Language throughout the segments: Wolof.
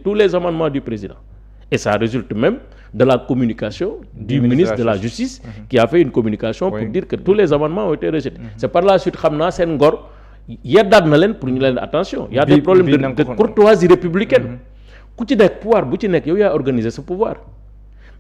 tous les amendements du président. Et ça résulte même de la communication du ministre de la Justice qui a fait une communication pour dire que tous les amendements ont été rejetés. C'est par la suite xam naa seen ngor yeddaat na leen pour ñu leen attention. Il y a des problèmes de courtoisie républicaine. ku ci nekk pouvoir bu ci nekk yow yaa organiser sa pouvoir.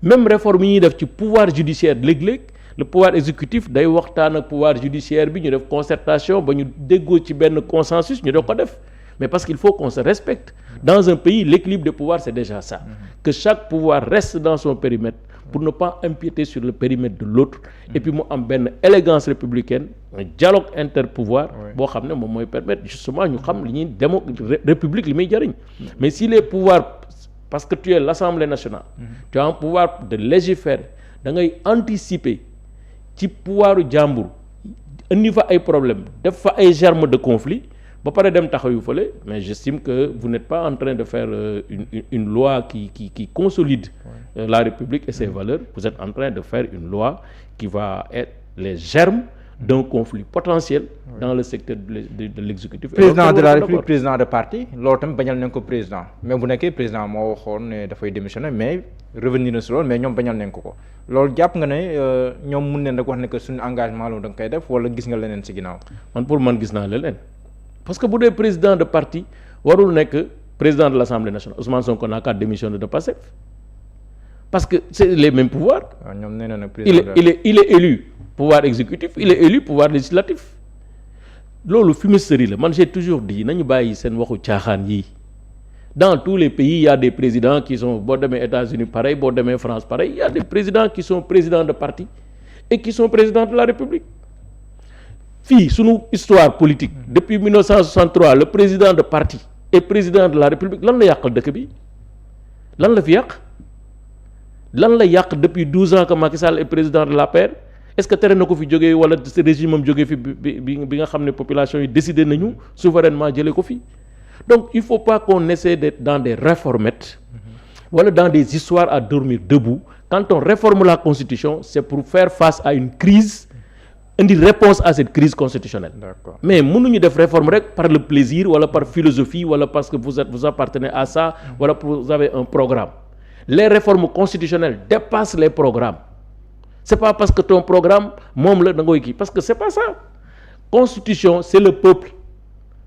Même réforme yi ñuy def ci pouvoir judiciaire léeg-léeg le pouvoir exécutif day waxtaan ak pouvoir judiciaire bi ñu def concertation ba ñu déggoo ci benn consensus ñu def ko def. Mais parce qu'il faut qu'on se respecte. Dans un pays, l'équilibre des pouvoirs, c'est déjà ça. Que chaque pouvoir reste dans son périmètre pour ne pas empiéter sur le périmètre de l'autre. Et puis, moi, en une élégance républicaine, un dialogue interpouvoir, moi, permettre justement, nous savons que république, mais si les pouvoirs, parce que tu es l'Assemblée nationale, tu as un pouvoir de légiférer, d'anticiper, tu pouvoir du jambour, il y a des problèmes, des germes de conflit. Mais j'estime que vous n'êtes pas en train de faire une loi qui consolide la République et ses valeurs. Vous êtes en train de faire une loi qui va être les germes d'un conflit potentiel dans le secteur de l'exécutif. Président de la République, président de parti, l'autre bagnal n'est que président. Mais vous n'êtes que président, moi, il faut démissionner, mais revenir sur l'autre, mais nous bagnal n'est que quoi. L'autre gap, nous avons que son engagement, nous avons fait, ou le gis nga lenen ci ginaaw. Man pour man gis na lenen. Parce que bu dee président de parti warul nekk président de l'Assemblée nationale Ousmane Sonko n'a qu'à démissionner de Pastef parce que c'est les mêmes pouvoirs. Il est élu pouvoir exécutif, il est élu pouvoir législatif. Loolu fumisterie la man j'ai toujours dit nañu bàyyi seen waxu caaxaan yi. Dans tous les pays il y a des présidents qui sont boo demee États-Unis pareil boo demee France pareil il y a des présidents qui sont présidents de parti et qui sont présidents de la République. Fii sunu histoire politique depuis 1963 le président de parti et président de la République lan la yàqal dëkk bi lan la fi yàq lan la yàq depuis 12 ans que Macky Sall est président de l'APR est-ce que tere na ko fi jógee wala ce régime am jógee fi bi nga xam ne population yi décidé nañu souverainement jëlee ko fi donc il faut pas qu'on essaie d'être dans des réformettes wala dans des histoires à dormir debout quand on réforme la constitution c'est pour faire face à une crise une réponse à cette crise constitutionnelle. D'accord. Mais mënuñu def réforme rek par le plaisir wala par philosophie wala parce que vous appartenez à ça wala vous avez un programme. Les réformes constitutionnelles dépassent les programmes. C'est pas parce que ton programme moom la da ngay kii parce que c'est pas ça. Constitution c'est le peuple.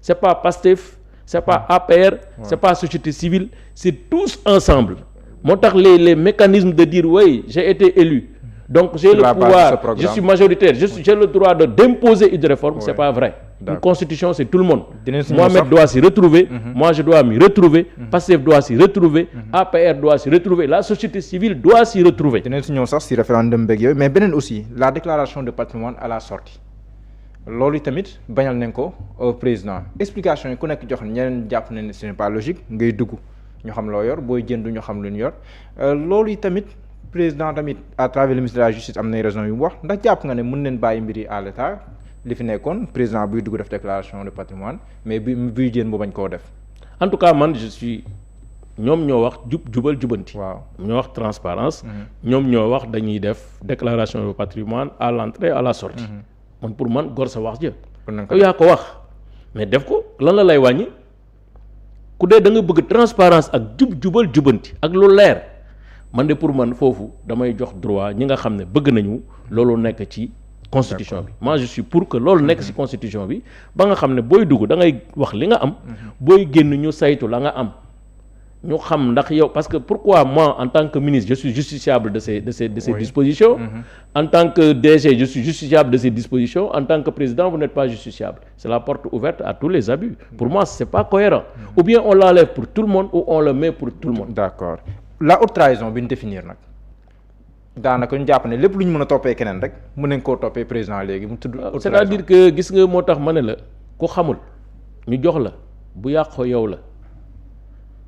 C'est pas Pastef, c'est pas APR, c'est pas société civile, c'est tous ensemble. Moo tax les mécanismes de dire oui, j'ai été élu. Donc j'ai le pouvoir, je suis majoritaire, j'ai le droit d'imposer une réforme, c'est pas vrai. Une constitution c'est tout le monde. Mohamed doit s'y retrouver, moi je dois m'y retrouver, Pastef doit s'y retrouver, APR doit s'y retrouver, la société civile doit s'y retrouver. Si référendum mais benen aussi la déclaration de patrimoine à la sortie. Loolu tamit bañal nañ ko au président. Explication yi ku nekk jox ñeneen jàpp nañ ne ce n'est pas logique ngay dugg ñu xam loo yor booy jënd ñu xam lu ñu yor loolu tamit président tamit à travers le ministre de la justice am nay raison yu mu wax ndax jàpp nga ne mën neen bàyyi mbiri à l'état li fi nekkoon président buy dugg def déclaration de patrimoine mais buy jën bu bañ koo def. En tout cas man je suis ñoom ñoo wax jubal jubanti. waaw ñoo wax transparence ñoom ñoo wax dañuy def déclaration de patrimoine à l'entrée à la sortie man pour man gor sa wax jë yow yaa ko wax mais def ko lan la lay wàññi ku dee da nga bëgg transparence ak jubal jubanti ak lu leer man de pour man foofu damay jox droit ñi nga xam ne bëgg nañu loolu nekk ci constitution bi moi je suis pour que loolu nekk ci constitution bi ba nga xam ne booy dugg da ngay wax li nga am booy génn ñu saytu la nga am ñu xam ndax yow parce que pourquoi moi en tant que ministre je suis justiciable de ces dispositions en tant que DG je suis justiciable de ces dispositions en tant que président vous n'êtes pas justiciable c'est la porte ouverte à tous les abus pour moi c'est pas cohérent ou bien on l'enlève pour tout le monde ou on le met pour tout le monde. D'accord. La haute trahison bi ñu définir nag daanaka ñu jàpp ne lépp lu ñu mën a toppee keneen rek mën nañ koo toppee président léegi mu tudd. c'est-à-dire que gis nga moo tax ma ne la ku xamul ñu jox la bu yàqoo yow la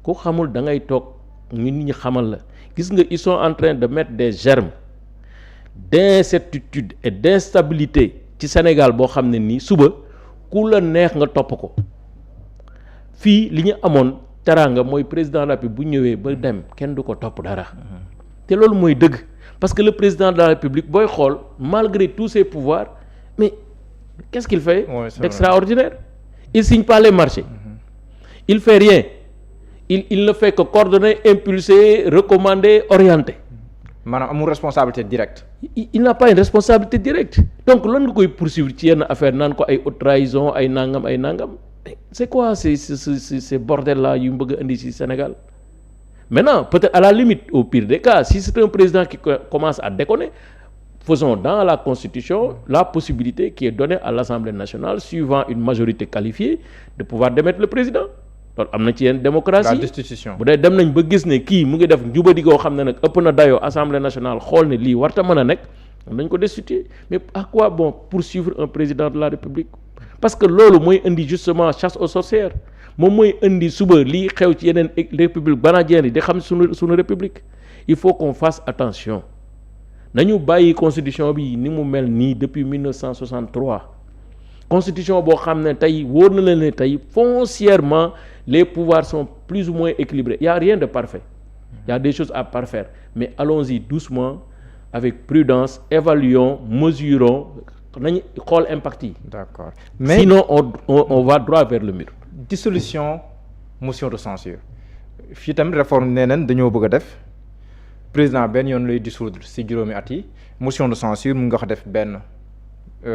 ku xamul da ngay toog ñu nit ñi xamal la gis nga ils sont en train de mettre des germes d'incertitude et d'instabilité ci Sénégal boo xam ne nii suba ku la neex nga topp ko fii li ñu amoon. Teranga mooy président de la République bu ñëwee ba dem kenn du ko topp dara te loolu mooy dëgg parce que le président de la République booy xool malgré tous ses pouvoirs mais qu'est-ce qu'il fait d'extraordinaire il signe pas les marchés il fait rien il ne fait que coordonner, impulser, recommander, orienter. maanaam amul responsabilité directe. Il n'a pas une responsabilité directe donc lan nga koy poursuivre ci yenn affaire naan ko ay haute trahison ay nangam c'est quoi ces bordel là yu bëgg a indi ci Sénégal maintenant peut-être à la limite au pire des cas si c'est un président qui commence à déconner faisons dans la Constitution la possibilité qui est donnée à l'Assemblée nationale suivant une majorité qualifiée de pouvoir démettre le président loolu am na ci yenn démocratie la destitution bu dee dem nañ ba gis ne kii mu ngi def njubadi goo xam ne nag ëpp na dayoo Assemblée nationale xool ne lii warta mën a nekk nañ ko destituer mais à quoi bon poursuivre un président de la République parce que loolu mooy indi justement chasse aux sorcières moom mooy indi suba lii xew ci yeneen république banadienne yi di xam suñu république il faut qu'on fasse attention nañu bàyyi constitution bi ni mu mel nii depuis 1963 constitution boo xam ne tey wóor na leen ne tey foncièrement les pouvoirs sont plus ou moins équilibrés il y a rien de parfait il y a des choses à parfaire mais allons-y doucement avec prudence évaluons mesurons nañu xool impact yi. d'accord mais sinon on va droit vers le mur. dissolution motion de censure fii tamit réforme nee nañ dañoo bëgg a def président benn yoon lay dissoudre ci juróomi at yi motion de censure mun nga ko def benn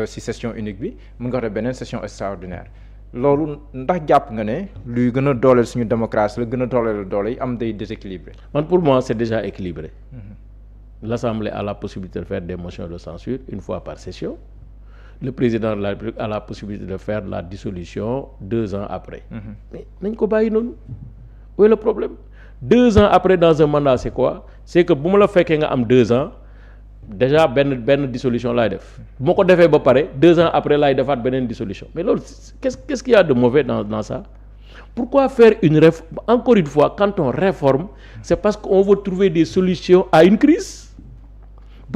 ci session unique bi mun nga ko def beneen session extraordinaire loolu ndax jàpp nga ne luy gën a dooleel suñu démocratie la gën a dooleel doole yi am day déséquilibré. man pour moi c'est déjà équilibré. L'Assemblée a la possibilité de faire des motions de censure une fois par session. Le président de la République a la possibilité de faire la dissolution 2 ans après. Mais nañ ko bàyyi noonu. Où est le problème? 2 ans après dans un mandat c'est quoi? C'est que bu ma la fekkee nga am 2 ans déjà benn dissolution laay def. bu ma ko defee ba pare 2 ans après laay defaat beneen dissolution. Mais loolu qu'est-ce qu'il y a de mauvais dans ça? Pourquoi faire une réforme? Encore une fois, quand on réforme, c'est parce qu'on veut trouver des solutions à une crise.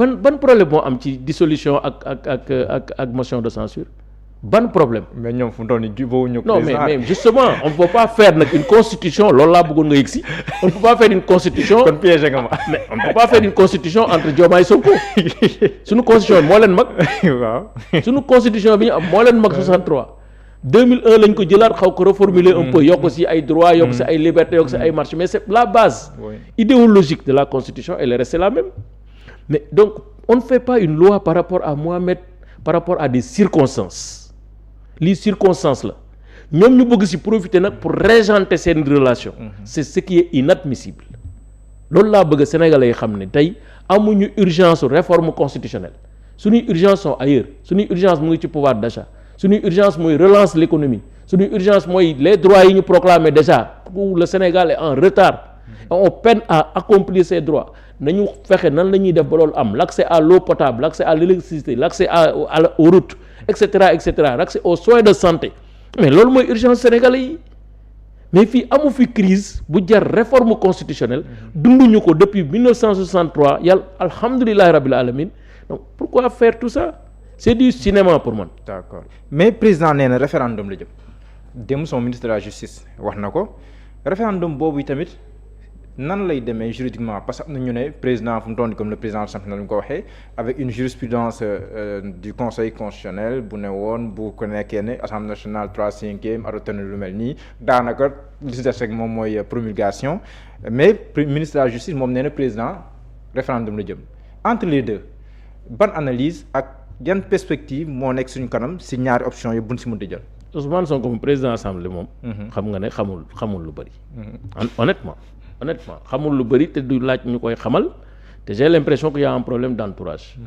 ban problème moo am ci dissolution ak motion de censure ban problème. mais ñoom fu mu toll nii jubóowuñu. non mais justement on ne peut pas faire nag une constitution loolu laa bëggoon nga yegg si on ne peut pas faire une constitution. kon piégé nga ma. mais on ne peut pas faire une constitution entre Diomaye Sonko suñu constitution moo leen mag. waaw suñu constitution bi ñu am moo leen mag 63. 2001 lañ ko jëlaat xaw ko reformuler un peu yokk ci ay droits yokk ci ay libertés yokk ci ay marches mais c'est la base idéologique de la constitution elle est restée la même. Mais donc, on ne fait pas une loi par rapport à Mohamed, par rapport à des circonstances. Les circonstances-là. Nous nous voulons profiter pour régenter ces relations. C'est ce qui est inadmissible. C'est ce que les Sénégalais savent. Aujourd'hui, nous avons une urgence de réforme constitutionnelle. Notre urgence sont ailleurs. Notre urgence est le pouvoir d'achat. Notre urgence est relance l'économie. Notre urgence est les droits que nous proclamons déjà. Où le Sénégal est en retard. On peine à accomplir ces droits. Nañu fexe nan la ñuy def ba loolu am l'accès à l'eau potable l'accès à l'électricité l'accès aux routes etc l'accès aux soins de santé mais loolu mooy urgence sénégalais yi mais fii amu fi crise bu jar réforme constitutionnelle dunduñu ko depuis 1963 yàlla alhamdulillahi rabbil alamin donc pourquoi faire tout ça c'est du cinéma pour man. D'accord mais président nee na référendum la jëm dem son ministre de la justice wax na ko référendum boobu tamit. nan lay demee juridiquement parce que am na ñu ne président fu mu toll comme le président championnat lu mu ko waxee avec une jurisprudence du conseil constitutionnel bu ne woon bu ko nekkee ne assemblée nationale 3/5 adopté na lu mel nii daanaka li si des rek moom mooy promulgation mais ministre de la justice moom nee na président référendum la jëm entre les deux ban analyse ak yan perspective moo nekk suñu kanam si ñaari options yi buñ si mën di jël. Ousmane Sonko comme président assemblée moom. xam nga ne xamul lu bari. honnêtement xamul lu bëri te du laaj ñu koy xamal te j'ai l'impression qu'il y a un problème d'entourage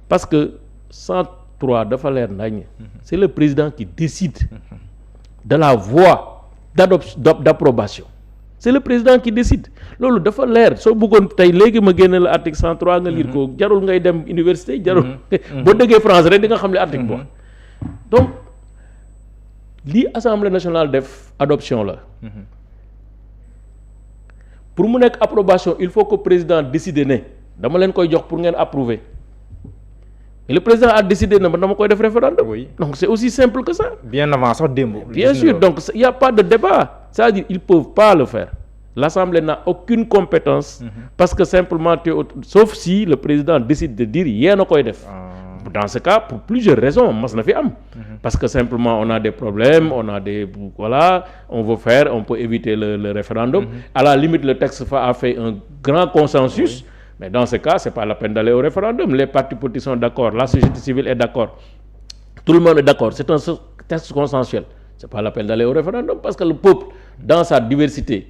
parce que 103 dafa leer nañ c'est le président qui décide de la voie d'approbation c'est le président qui décide loolu dafa leer soo bëggoon tey léegi ma génne la article 103 nga lire ko jarul ngay dem université jarul boo déggee France rek di nga xam ne article bo donc lii Assemblée nationale def adoption la pour mu nekk approbation il faut que président décide ne dama leen koy jox pour ngeen approuver et le président a décidé ne dama koy def référendum. Oui. Donc c'est aussi simple que ça. Bien avant sax démb. Bien sûr donc il y a pas de débat c'est-à-dire ils peuvent pas le faire l'Assemblée n'a aucune compétence. Parce que simplement sauf si le président décide de dire yéen a koy def. dans ce cas pour plusieurs raisons mas na fi am. Parce que simplement on a des problèmes, on peut éviter le référendum. À la limite le texte a fait un grand consensus. Mais dans ce cas, c'est pas la peine d'aller au référendum. Les partis politiques sont d'accord, la société civile est d'accord, tout le monde est d'accord. C'est un texte consensuel. C'est pas la peine d'aller au référendum parce que le peuple, dans sa diversité,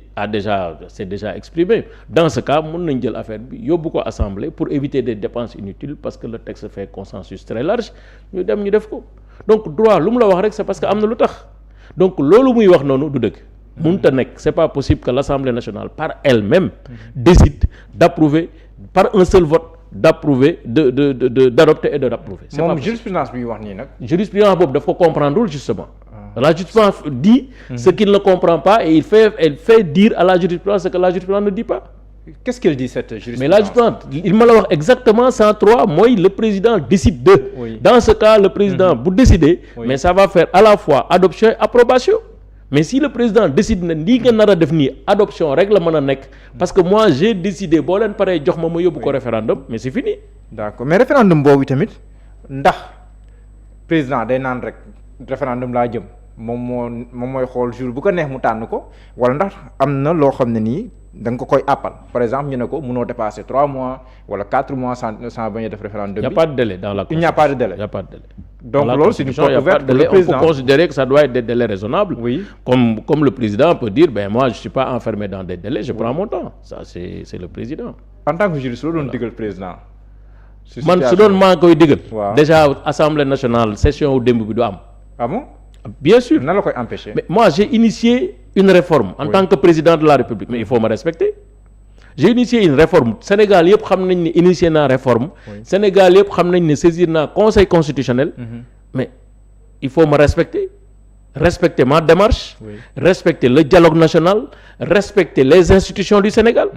s'est déjà exprimé. Dans ce cas, mën nañ jël affaire bi yóbbu ko assemblée pour éviter des dépenses inutiles parce que le texte fait consensus très large. ñu def ko. Donc droit lu mu la wax rek c'est parce que am na lu tax. Donc loolu muy wax noonu du dëgg. mënut a nekk c'est pas possible que l'Assemblée nationale par elle-même décide d'approuver par un seul vote d'adopter et d'approuver. C'est moom jurisprudence bi wax nii nag. jurisprudence boobu daf ko comprendre justement. La jurisprudence dit ce qu'il ne comprend pas et elle fait dire à la jurisprudence ce que la jurisprudence ne dit pas. Qu'est-ce qu'elle dit cette jurisprudence? Mais la jurisprudence il ma la wax exactement 103 mooy le président décide de. Oui. Dans ce cas le président bu décider. Oui. Mais ça va faire à la fois adoption et approbation. Mais si le président décide na lii nga nar a def nii adoption rek la mën a nekk parce que moi j'ai décidé boo leen paree jox ma yóbbu ko référendum mais c'est fini. D'accord mais référendum boobu tamit ndax président day naan rek référendum laa jëm moom mooy xool jour bu ko neex mu tànn ko wala ndax am na loo xam ne nii da nga ko koy àppal par exemple ñu ne ko mënoo dépasser 3 mois wala 4 mois sans bañ a def référendum bi. Il n'y a pas de délai dans la Constitution. Il n'y a pas de délai. Il n'y a pas de délai. Donc loolu c'est une porte ouverte pour le président. On peut considérer que ça doit être des délais raisonnables. Oui. Comme le président peut dire moi je suis pas enfermé dans des délais, je prends mon temps. Ça c'est le président. En tant que juriste loolu doon digal président. man su doon maa koy digal. waaw déjà Assemblée nationale session wu démb bi du am. Ah bon? Bien sûr. Nan la koy empêcher? Mais moi j'ai initié une réforme en tant que président de la République mais il faut me respecter. J'ai initié une réforme Sénégal yëpp xam nañ ne initié naa réforme. Sénégal yëpp xam nañ ne saisir naa conseil constitutionnel. Mais il faut me respecter ma démarche. Respecter le dialogue national, respecter les institutions du Sénégal.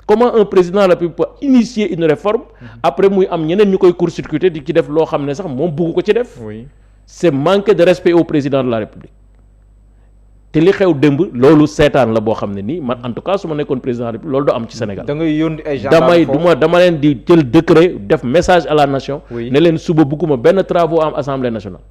Comment un président de la République peut initier une réforme après muy am ñeneen ñu koy court-circuiter di ci def loo xam ne sax moom bëgg ko ci def. C'est manquer de respect au président de la République. te li xew démb loolu seetaan la boo xam ne nii man en tout cas su ma nekkoon président de la République loolu du am ci Sénégal. da ngay yónni ay gendarmes dama leen di jël décret def message à la nation. ne leen suba bugguma benn travaux am assemblée nationale.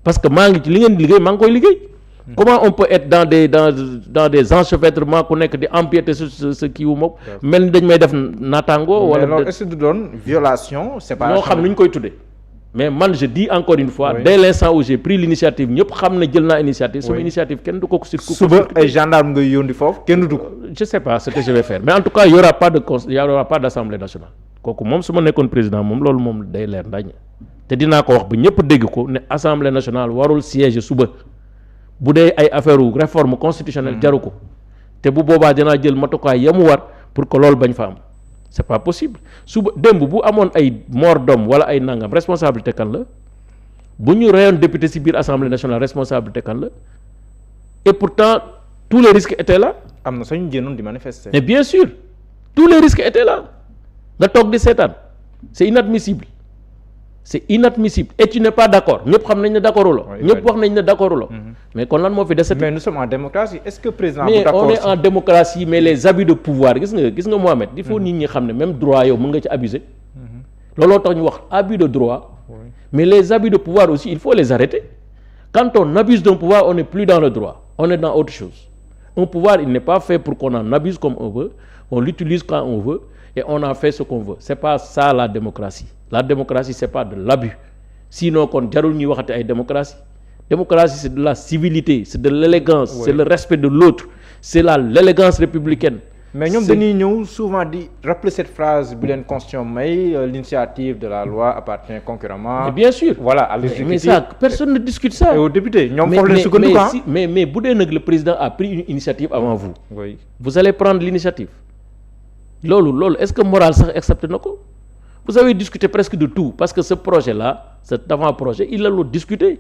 parce que maa ngi ci li ngeen liggéey maa ngi koy liggéey. Comment on peut être dans des enchevêtrements ku nekk di empiéter sur ce kii wu moom. mel ni dañ may def naataango. wala loolu est-ce que du doon violation séparation. ñoo xam nu ñu koy tuddee. mais man je dis encore une fois. dès l'instant où j'ai pris l'initiative ñëpp xam ne jël naa initiative. sama initiative kenn du ko suba ay gendarme ngay yónni foofu kenn du ko. je sais pas ce que je vais faire mais en tout cas il y aura pas d'assemblée nationale. kooku moom su ma nekkoon président moom loolu moom day leer ndañ. te dinaa ko wax ba ñëpp dégg ko ne assemblée nationale warul siège suba bu dee ay affaire réforme constitutionnelle jaru ko. te bu boobaa dinaa jël matukaay yamu war pour que loolu bañ fa am. c'est pas possible suba démb bu amoon ay mort d'homme wala ay nangam responsabilité kan la bu ñu rayoon député ci biir assemblée nationale responsabilité kan la et pourtant tous les risques étaient là. am na sañu génnoon di manifester. mais bien sûr tous les risques étaient là nga toog di seetaan c'est inadmissible et tu n'es pas d'accord ñëpp xam nañ ne d'accord la. ñëpp wax nañ ne d'accord la. mais kon lan moo fi desati. mais nous sommes en démocratie est-ce que président. mais on est en démocratie mais les abus de pouvoir gis nga Mohamed. il faut nit ñi xam ne même droit yow mën nga ci abuser. looloo tax ñu wax abus de droit. mais les abus de pouvoir aussi il faut les arrêter. quand on abuse d'un pouvoir on n'est plus dans le droit on est dans autre chose. Un pouvoir il n'est pas fait pour qu'on en abuse comme on veut on l'utilise quand on veut et on en fait ce qu'on veut c'est pas ça la démocratie. La démocratie c'est pas de l'abus sinon kon jarul ñuy waxati ay démocratie c'est de la civilité c'est de l'élégance c'est le respect de l'autre c'est l'élégance républicaine. mais ñoom dañuy ñëw souvent di rappeler cette phrase bi leen constitution may l'initiative de la loi appartient concurremment. Mais bien sûr voilà à l'exécutif. mais ça personne ne discute ça. et aux députés ñoom foofu leen sukkandiku mais bu dee nag le président a pris une initiative avant vous. Oui. Vous allez prendre l'initiative loolu est-ce que moral sax accepté na ko. Vous avez discuté presque de tout parce que ce projet-là, cet avant-projet, il l'a discuté.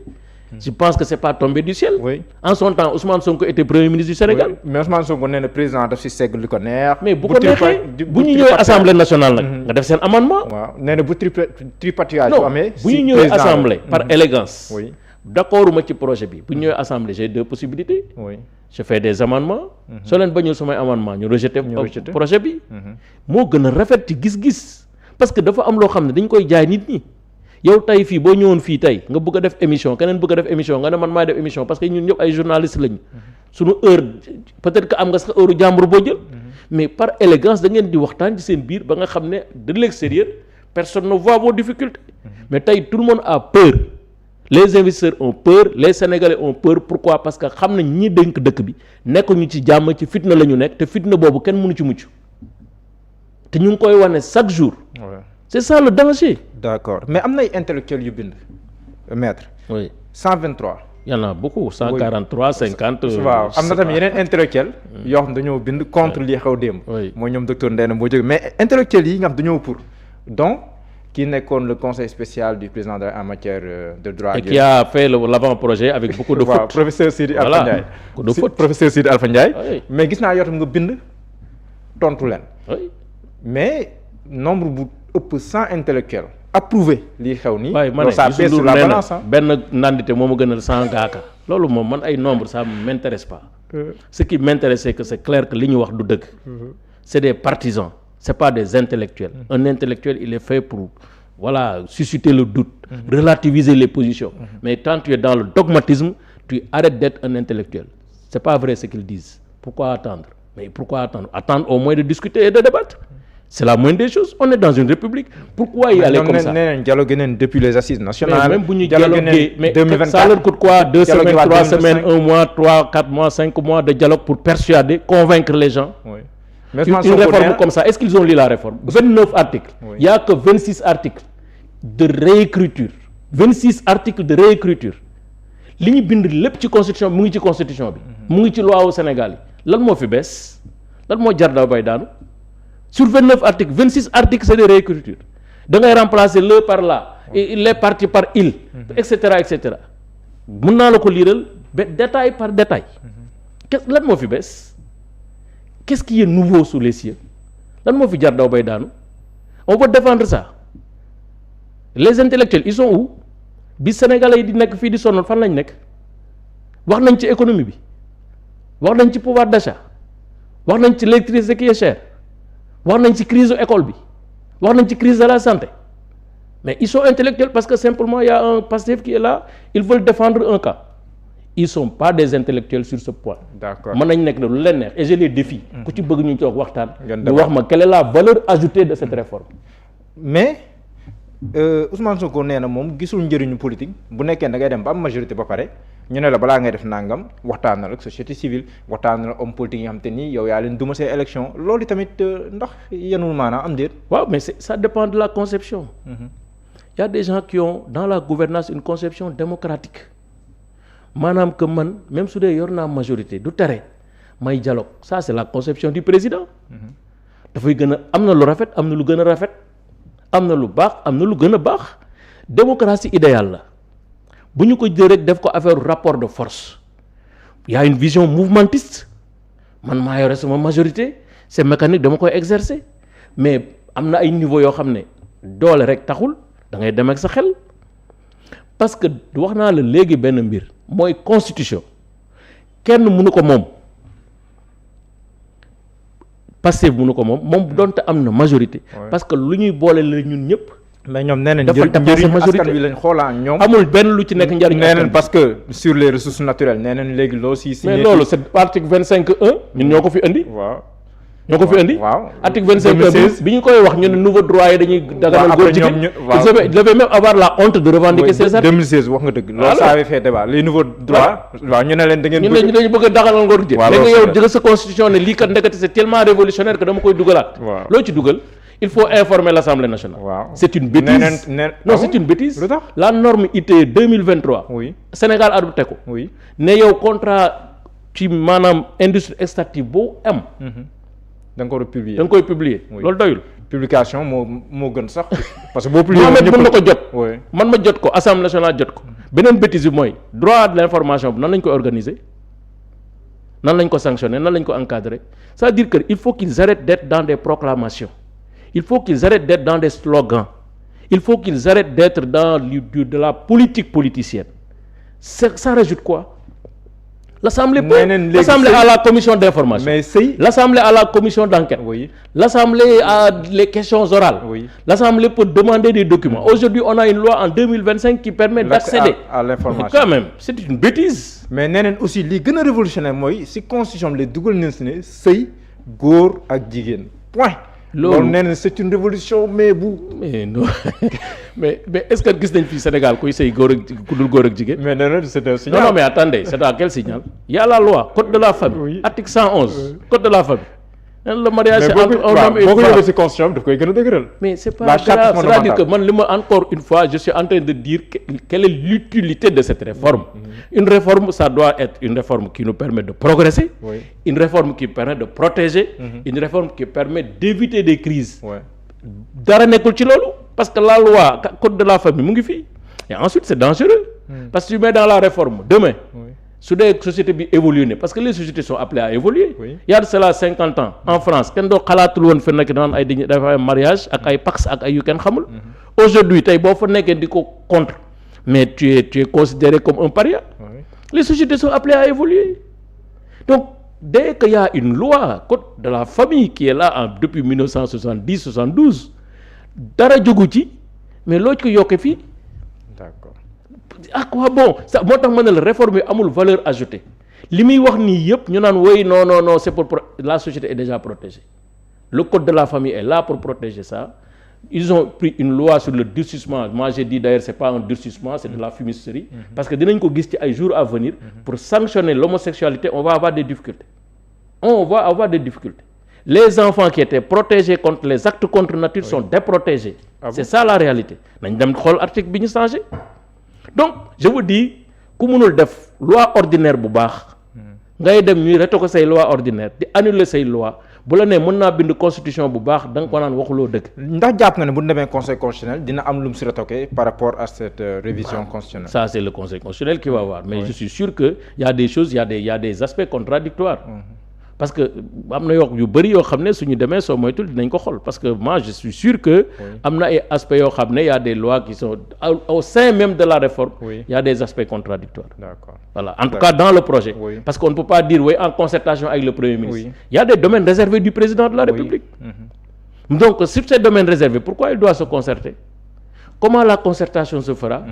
Je pense que c'est pas tombé du ciel. Oui. En son temps, Ousmane Sonko était premier ministre du Sénégal. Oui. Mais Ousmane Sonko nee na président daf si segg li ko neex. mais bu ko neexee bu ñu ñëwee assemblée nationale nag. nga def seen amendement. waaw nee na bu tripatouillage bu amee. bu ñu ñëwee assemblée par élégance. Oui. D'accorduma ci projet bi bu ñu ñëwee assemblée j'ai deux possibilités. Oui. Je fais des amendements. soo leen bañul samay amendement ñu rejeté projet bi. moo gën a rafet ci gis-gis. parce que dafa am loo xam ne dañ koy jaay nit ñi yow tey fii boo ñëwoon fii tey nga bëgg a def émission keneen bëgg a def émission nga ne man maay def émission parce que ñun ñëpp ay journalistes lañu. suñu heure peut-être que am nga sax heure jàmbur boo jël. mais par élégance da ngeen di waxtaan ci seen biir ba nga xam ne de l'extérieur personne ne voit vos difficultés. mais tey tout le monde a peur. les investisseurs ont peur les sénégalais ont peur pourquoi parce que xam nañ ñi dénk dëkk bi nekkuñu ci jàmm ci fitna la ñu nekk te fitna boobu kenn mënu ci mucc te ñu ngi koy wane chaque jour. Ouais. C'est ça le danger. D'accord mais am na ay intellectuels yu bind maître. oui 123. y en a beaucoup 143 50. waaw am na tamit yeneen intellectuels yoo xam dañoo bind contre li xew démb. mooy ñoom docteur Ndéné moo jóge mais intellectuels yi nga xam dañoo pour donc. qui nekkoon le conseil spécial du président en matière de droit. Et qui a fait l'avant-projet avec beaucoup de fautes. Professeur Sidi Alpha Ndiaye. Beaucoup de fautes. Professeur Sidi Alpha Ndiaye. Oui. Mais gis naa yow tam nga bind tontu leen. Oui. Mais nombre bu ëpp 100 intellectuels approuvé lii xew nii. waaye ma ne ça pèse sur la balance. benn nandite moo ma gënal 100 gaaka. loolu moom man ay nombre ça m'intéresse pas. Ce qui m'intéresse c'est que c'est clair que li ñu wax du dëgg. C'est des partisans. C'est pas des intellectuels. Un intellectuel, il est fait pour susciter le doute, relativiser les positions. Mais quand tu es dans le dogmatisme, tu arrêtes d'être un intellectuel. C'est pas vrai ce qu'ils disent. Pourquoi attendre? Mais pourquoi attendre? Attendre au moins de discuter et de débattre. C'est la moindre des choses. On est dans une république. Pourquoi y aller comme ça? Dialoguer depuis les assises nationales. Mais même si nous dialoguer, mais ça leur coûte quoi? 2 semaines, 3 semaines, 1 mois, 3, 4 mois, 5 mois de dialogue pour persuader, convaincre les gens. Oui. Une réforme comme ça, est-ce qu'ils ont lu la réforme? 29 articles. Oui. Il n'y a que 26 articles de réécriture. 26 articles de réécriture. Li ñu bind lépp ci constitution bi mu ngi ci constitution bi. mu ngi ci loi au Sénégal yi. Lan moo fi bees? Lan moo jar daw bay daanu? Sur 29 articles, 26 articles c'est de réécriture. Da ngay remplacer le par là, et les parties par il, etc., etc. Mën naa la ko liiral détail par détail. Lan moo fi bees? Qu'est-ce qui est nouveau sous les cieux? Lan moo fi jar daw bay daanu? On peut défendre ça. Les intellectuels ils sont où? Bi Sénégalais yi di nekk fii di sonal fan lañ nekk? Wax nañ ci économie bi, wax nañ ci pouvoir d'achat, wax nañ ci l'électricité qui est chère, wax nañ ci crise école bi, wax nañ ci crise de la santé. Mais ils sont intellectuels parce que simplement il y a un Pastef qui est là, ils veulent défendre un cas. Ils sont pas des intellectuels sur ce point. D'accord. Mën nañ nekk na lu leen neex et je les défie. ku ci bëgg ñu toog waxtaan. ñu wax ma quelle est la valeur ajoutée de cette réforme. Mais Ousmane Sonko nee na moom gisul njëriñu politique bu nekkee da ngay dem ba am majorité ba pare ñu ne la balaa ngay def nangam waxtaanal ak société civile waxtaanal ak homme politique yi nga xam te ni yow yaa leen duma see élection loolu tamit ndax yenul maanaam am déet. waaw mais ça dépend de la conception. Il y a des gens qui ont dans la gouvernance une conception démocratique. maanaam que man même su dee yor naa majorité du tere may dialogue ça c'est la conception du président. dafay gën a am na lu rafet am na lu gën a rafet am na lu baax am na lu gën a baax démocratie idéale la bu ñu ko jël rek def ko affaire rapport de force. Il y a une vision mouvementiste man maa yore sama majorité c'est mécanique dama koy exercer mais am na ay niveau yoo xam ne doole rek taxul da ngay dem ak sa xel parce que wax naa la léegi benn mbir. mooy constitution kenn mënu ko moom Pastef mënu ko moom donte am na majorité. parce que lu ñuy boole la ñun ñëpp. mais ñoom nee nañ njëriñu askan wi lañ xoolaan ñoom. amul benn lu ci nekk njëriñu askan wi nee nañ parce que sur les ressources naturelles nee nañ léegi loo si. mais loolu c'est article 25(1) ñun ñoo ko fi indi. waaw ñoo ko fi indi. waaw article 25 bi ñu koy wax ñu ne nouveau droit yi dañuy. daganal góor jigéen ils devaient même avoir la honte de revendiquer ces articles. 2016 wax nga dëgg. loolu ça avait fait débat les nouveaux droits. waaw ñu ne leen da ngeen bëgg ñu ne dañu bëgg a daganal góor jigéen. léegi yow jël sa constitution ne lii kat ndekete c'est tellement révolutionnaire que dama koy dugalaat. waaw loo ci dugal il faut informer l'Assemblée nationale. waaw c'est une bêtise. non c'est une bêtise. lu tax la norme IT 2023. oui Sénégal adopté ko. oui ne yow contrat ci maanaam industrie extractive boo am. da nga ko war a publier da nga koy publier. loolu doyul. publication moo gën sax. parce que boo publier ñëpp mën na ko jot. oui man ma jot ko Assemblée nationale jot ko. beneen bêtise bi mooy droit de l'information bi nan lañ koy organiser nan lañ ko sanctionner nan lañ ko encadrer c'est-à-dire que il faut qu'ils arrêtent d'être dans des proclamations il faut qu'ils arrêtent d'être dans des slogans il faut qu'ils arrêtent d'être dans de la politique politicienne ça rajoute quoi l'Assemblée à la commission d'information. Mais si l'Assemblée à la commission d'enquête. Oui. L'Assemblée à les questions orales. Oui. L'Assemblée peut demander des documents. Aujourd'hui, on a une loi en 2025 qui permet d'accéder à l'information. Quand même, c'est une bêtise. Mais neneen aussi li gën a révolutionnaire mooy si constitution bi la dugal nañ si ne sëy góor ak jigéen point. loolu nee na c'est une révolution mais non mais est-ce que gis nañ fii Sénégal kuy sëy góor ak ku dul góor ak jigéen. mais nee na c'est un signal. non mais attendez c'est à quel signal. Il y a la loi code de la famille. Oui. Article 111 code de la famille. Le mariage c'est entre un homme et une femme. boo ko yóbbee si constitution bi daf koy gën a dëgëral. mais c'est pas grave, c'est-à-dire que man li ma encore une fois je suis en train de dire quelle est l'utilité de cette réforme. Une réforme ça doit être une réforme qui nous permet de progresser. Oui. Une réforme qui permet de protéger. Une réforme qui permet d'éviter des crises. Dara nekkul ci loolu parce que la loi code de la famille mu ngi fii et ensuite c'est dangereux. Parce que tu mets dans la réforme demain. Su dee société bi évolué ne parce que les sociétés sont appelées à évoluer. Oui. Il y a de cela 50 ans en France kenn doo xalaatul woon fa nekk naan ay dañuy dafa ay mariage ak ay pax ak ay yu kenn xamul. Aujourd'hui tey boo fa nekkee di ko contre mais tu es considéré comme un paria. Oui. Les sociétés sont appelées à évoluer. Donc dès qu'il y a une loi code de la famille qui est là depuis 1970-72 dara jógu ci mais loo ci ko yokkee fii. D'accord. À quoi bon ça moo tax ma ne la réforme yi amul valeur ajoutée li muy wax nii yëpp ñu naan woy non c'est pour la société est déjà protégée. Le code de la famille est là pour protéger ça. Ils ont pris une loi sur le durcissement. Moi j'ai dit d'ailleurs c'est pas un durcissement, c'est de la fumisterie. Parce que dinañ ko gis ci ay jours à venir. Pour sanctionner l'homosexualité on va avoir des difficultés. Les enfants qui étaient protégés contre les actes contre nature sont déprotégés. C'est ça la réalité. Nañ dem xool article bi ñu changé. Donc je vous dis ku mënul def loi ordinaire bu baax ngay dem ñuy retoquer say loi ordinaire di annuler say loi bu la nee mën naa bind constitution bu baax da nga ko naan waxuloo dëgg. ndax jàpp nga ne bu ñu demee conseil constitutionnel dina am lu mu si retoquer par rapport à cette révision constitutionnelle. Ça c'est le conseil constitutionnel qui va voir mais je suis sûr que y a des choses y a des aspects contradictoires. Parce que am na yu bëri yoo xam ne suñu demee soo moytul dinañ ko xool parce que moi je suis sûr que am na ay aspects yoo xam ne y a des lois qui sont au sein même de la réforme. Y a des aspects contradictoires. D'accord. Voilà, en tout cas dans le projet. Parce qu'on ne peut pas dire en concertation avec le Premier ministre. Il y a des domaines réservés du président de la République. Donc sur ces domaines réservés, pourquoi il doit se concerter? Comment la concertation se fera?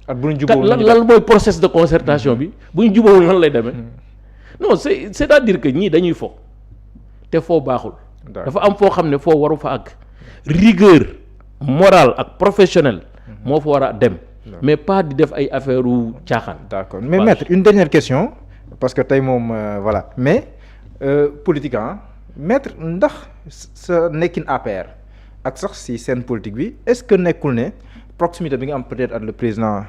Lan mooy process de concertation bi bu ñu jubóowul nan lay demee? Non c'est-à-dire que ñii dañuy fo te foo baaxul. dafa am foo xam ne foo waru fa àgg. Rigueur morale ak professionnelle moo fa war a dem. mais pas di def ay affaire u caaxaan. D'accord mais maître une dernière question parce que tey moom voilà mais politique maître ndax sa nekkin APR ak sax si seen politique bi est-ce que nekkul ne proximité bi nga am peut-être ak le président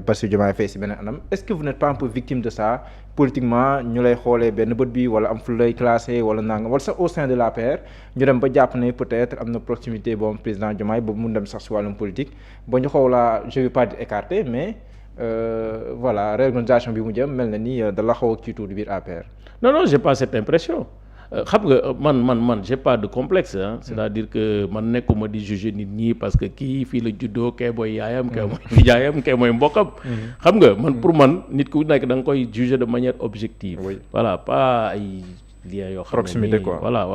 Bassirou Diomaye Faye si beneen anam est-ce que vous n'êtes pas un peu victime de ça politiquement ñu lay xoolee benn bët bi wala am fu lay classé wala nangam wala sax au sein de l'APR ñu dem ba jàpp ne peut-être am na proximité boobu président Diomaye boobu mun dem sax si wàllum politique ba ñu xaw laa je vais pas dire écarté mais voilà réorganisation bi mu jëm mel na ni da la xaw a kii tuuti biir APR. Non j'ai pas cette impression. Xam nga man j'ai pas de complexe c'est-à-dire que man nekkuma di juger nit ñi parce que kii fii la juddoo kee mooy yaayam kee mooy nijaayam kee mooy mbokkam. Xam nga man pour man nit ku nekk da nga koy juger de manière objective. Voilà pas ay liens yoo xam ne proximité quoi voilà.